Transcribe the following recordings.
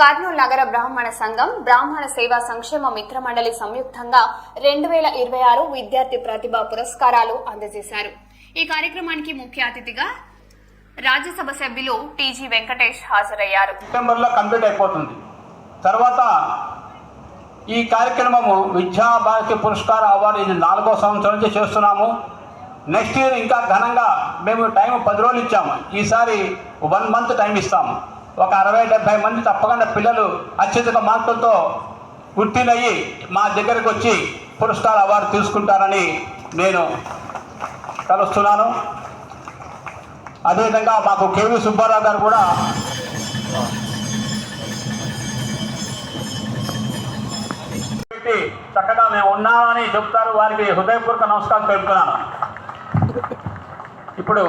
కర్నూలు నగర బ్రాహ్మణ సంఘం బ్రాహ్మణ సేవా సంక్షేమ మిత్ర మండలి సంయుక్తంగా 2026 విద్యార్థి ప్రతిభా పురస్కారాలు అందజేశారు. ఈ కార్యక్రమానికి ముఖ్య అతిథిగా రాజ్యసభ సభ్యులు టీజీ వెంకటేష్ హాజరయ్యారు. సెప్టెంబర్లో కంప్లీట్ అయిపోతుంది. తర్వాత ఈ కార్యక్రమము విద్యా భారతి పురస్కార అవార్డు ఇది 4వ సంవత్సరం నుంచి చేస్తున్నాము. నెక్స్ట్ ఇయర్ ఇంకా ఘనంగా మేము టైం 10 రోజులు ఇచ్చాము. ఈసారి 1 మంత్ టైం ఇస్తాము. ఒక 60-70 మంది తప్పకుండా పిల్లలు అత్యధిక మార్కులతో ఉత్తీర్ణయ్యి మా దగ్గరకు వచ్చి పురస్కార అవార్డు తీసుకుంటారని నేను తలుస్తున్నాను. అదేవిధంగా మాకు కేవీ సుబ్బారావు గారు కూడా చక్కగా మేము ఉన్నామని చెప్తారు. వారికి హృదయపూర్వక నమస్కారం తెలుపుతున్నాను. ఇప్పుడు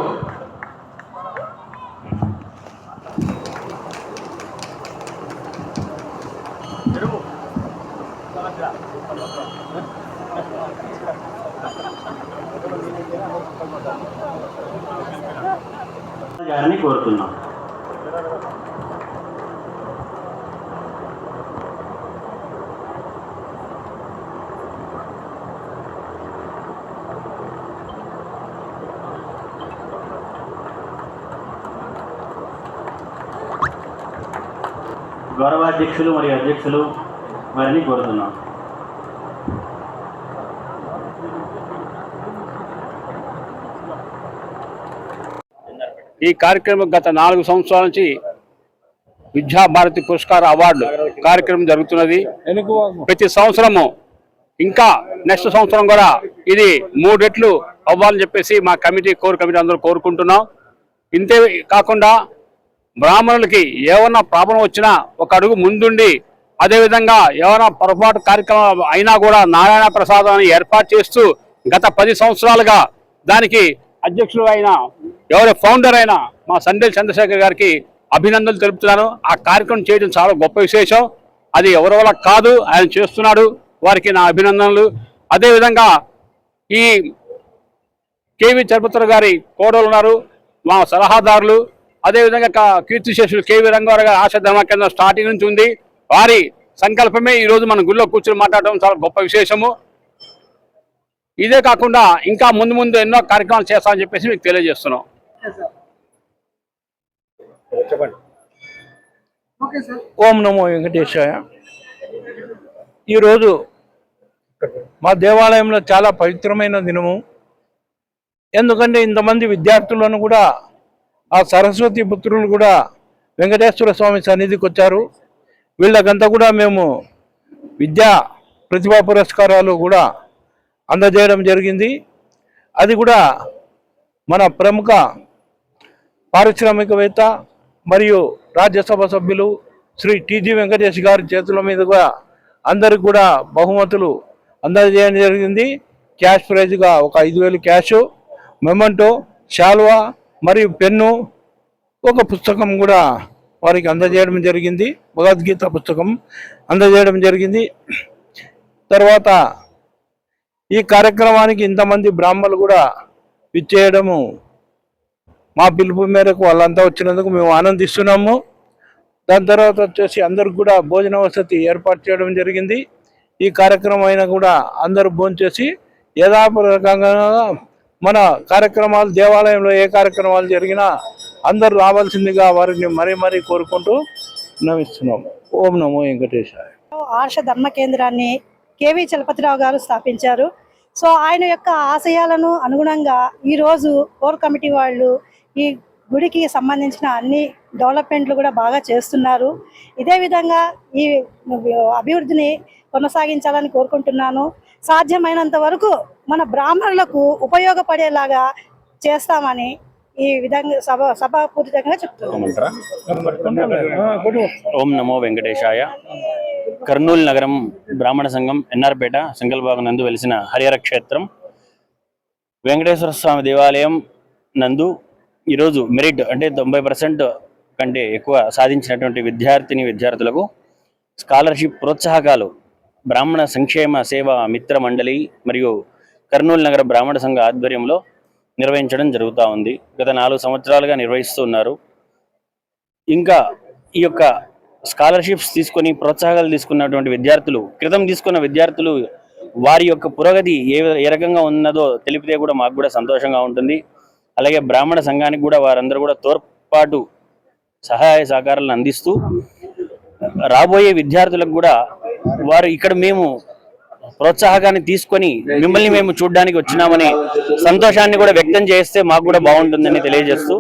గారిని కోరుతున్నాం. గౌరవాధ్యక్షులు మరియు అధ్యక్షులు వారిని కోరుతున్నాం. ఈ కార్యక్రమం గత 4 సంవత్సరాల నుంచి విద్యా భారతి పురస్కార అవార్డు కార్యక్రమం జరుగుతున్నది. ప్రతి సంవత్సరము ఇంకా నెక్స్ట్ సంవత్సరం కూడా ఇది 3 రెట్లు అవ్వాలని చెప్పేసి మా కోర్ కమిటీ అందరూ కోరుకుంటున్నాం. ఇంతే కాకుండా బ్రాహ్మణులకి ఏమన్నా ప్రాబ్లం వచ్చినా ఒక అడుగు ముందుండి అదేవిధంగా ఏమైనా పొరపాటు కార్యక్రమం అయినా కూడా నారాయణ ప్రసాదాన్ని ఏర్పాటు చేస్తూ గత 10 సంవత్సరాలుగా దానికి అధ్యక్షులు అయిన ఎవరి ఫౌండర్ అయిన మా సండేల్ చంద్రశేఖర్ గారికి అభినందనలు తెలుపుతున్నాను. ఆ కార్యక్రమం చేయడం చాలా గొప్ప విశేషం. అది ఎవరి వల్ల కాదు, ఆయన చేస్తున్నాడు. వారికి నా అభినందనలు. అదేవిధంగా ఈ కేవీ చలపతి గారి కోడలు ఉన్నారు, మా సలహాదారులు. అదేవిధంగా కీర్తిశేషులు కేవీ రంగారావు గారి ఆశా ధర్మ కేంద్రం స్టార్టింగ్ నుంచి ఉంది. వారి సంకల్పమే ఈరోజు మన గుళ్ళో కూర్చొని మాట్లాడడం చాలా గొప్ప విశేషము. ఇదే కాకుండా ఇంకా ముందు ఎన్నో కార్యక్రమాలు చేస్తామని చెప్పేసి మీకు తెలియజేస్తున్నాం. ఓం నమో వెంకటేశాయ. ఈరోజు మా దేవాలయంలో చాలా పవిత్రమైన దినము. ఎందుకంటే ఇంతమంది విద్యార్థులను కూడా ఆ సరస్వతి పుత్రులు కూడా వెంకటేశ్వర స్వామి సన్నిధికి వచ్చారు. వీళ్ళకంతా కూడా మేము విద్యా ప్రతిభా పురస్కారాలు కూడా అందజేయడం జరిగింది. అది కూడా మన ప్రముఖ పారిశ్రామికవేత్త మరియు రాజ్యసభ సభ్యులు శ్రీ టీజీ వెంకటేష్ గారి చేతుల మీదుగా అందరికి కూడా బహుమతులు అందజేయడం జరిగింది. క్యాష్ ప్రైజ్గా ఒక 5,000 క్యాష్, మెమంటో, శాల్వా మరియు పెన్ను, ఒక పుస్తకం కూడా వారికి అందజేయడం జరిగింది. భగవద్గీత పుస్తకం అందజేయడం జరిగింది. తర్వాత ఈ కార్యక్రమానికి ఇంతమంది బ్రాహ్మణులు కూడా విచ్చేయడము మా పిలుపు మేరకు వాళ్ళంతా వచ్చినందుకు మేము ఆనందిస్తున్నాము. దాని తర్వాత వచ్చేసి అందరికి కూడా భోజన వసతి ఏర్పాటు చేయడం జరిగింది. ఈ కార్యక్రమం అయినా కూడా అందరూ భోంచేసి యథాప్రకంగా మన కార్యక్రమాలు దేవాలయంలో ఏ కార్యక్రమాలు జరిగినా అందరూ రావాల్సిందిగా వారిని మరీ కోరుకుంటూ నమిస్తున్నాము. ఓం నమో వెంకటేశాయ. ఆర్ష ధర్మ కేంద్రాన్ని కేవీ చలపతిరావు గారు స్థాపించారు. సో ఆయన యొక్క ఆశయాలను అనుగుణంగా ఈరోజు కోర్ కమిటీ వాళ్ళు ఈ గుడికి సంబంధించిన అన్ని డెవలప్మెంట్లు కూడా బాగా చేస్తున్నారు. ఇదే విధంగా ఈ అభివృద్ధిని కొనసాగించాలని కోరుకుంటున్నాను. సాధ్యమైనంత వరకు మన బ్రాహ్మణులకు ఉపయోగపడేలాగా చేస్తామని ఈ విధంగా సభాపూరితంగా చెప్తున్నాను. ఓం నమో వెంకటేశాయ. కర్నూలు నగరం బ్రాహ్మణ సంఘం ఎన్ఆర్పేట సంకల్పభాగం నందు వెలిసిన హరిహర క్షేత్రం వెంకటేశ్వర స్వామి దేవాలయం నందు ఈరోజు మెరిట్ అంటే 90% కంటే ఎక్కువ సాధించినటువంటి విద్యార్థులకు స్కాలర్షిప్ ప్రోత్సాహకాలు బ్రాహ్మణ సంక్షేమ సేవా మిత్ర మండలి మరియు కర్నూలు నగర బ్రాహ్మణ సంఘ ఆధ్వర్యంలో నిర్వహించడం జరుగుతూ ఉంది. గత 4 సంవత్సరాలుగా నిర్వహిస్తూ ఉన్నారు. ఇంకా ఈ యొక్క స్కాలర్షిప్స్ తీసుకొని ప్రోత్సాహాలు తీసుకున్నటువంటి విద్యార్థులు, క్రితం తీసుకున్న విద్యార్థులు వారి యొక్క పురోగతి ఏ రకంగా ఉన్నదో తెలిపితే కూడా మాకు కూడా సంతోషంగా ఉంటుంది. అలాగే బ్రాహ్మణ సంఘానికి కూడా వారందరూ కూడా తోడ్పాటు సహాయ సహకారాలను అందిస్తూ రాబోయే విద్యార్థులకు కూడా వారు ఇక్కడ మేము ప్రోత్సాహకాన్ని తీసుకొని మిమ్మల్ని మేము చూడడానికి వచ్చినామని సంతోషాన్ని కూడా వ్యక్తం చేస్తే మాకు కూడా బాగుంటుందని తెలియజేస్తూ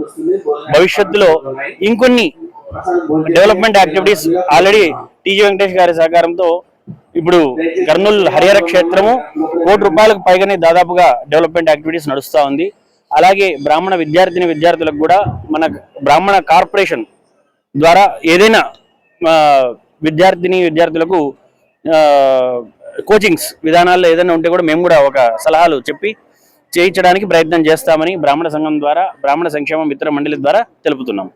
భవిష్యత్తులో ఇంకొన్ని development activities already TG Venkatesh గారి సహకారంతో ఇప్పుడు కర్నూలు హరిహర క్షేత్రము ₹1 కోటి పైగానే దాదాపుగా డెవలప్మెంట్ యాక్టివిటీస్ నడుస్తూ ఉంది. అలాగే బ్రాహ్మణ విద్యార్థులకు కూడా మన బ్రాహ్మణ కార్పొరేషన్ ద్వారా ఏదైనా విద్యార్థులకు కోచింగ్స్ విధానాల్లో ఏదైనా ఉంటే కూడా మేము కూడా ఒక సలహాలు చెప్పి చేయించడానికి ప్రయత్నం చేస్తామని బ్రాహ్మణ సంఘం ద్వారా బ్రాహ్మణ సంక్షేమ మిత్ర మండలి ద్వారా తెలుపుతున్నాం.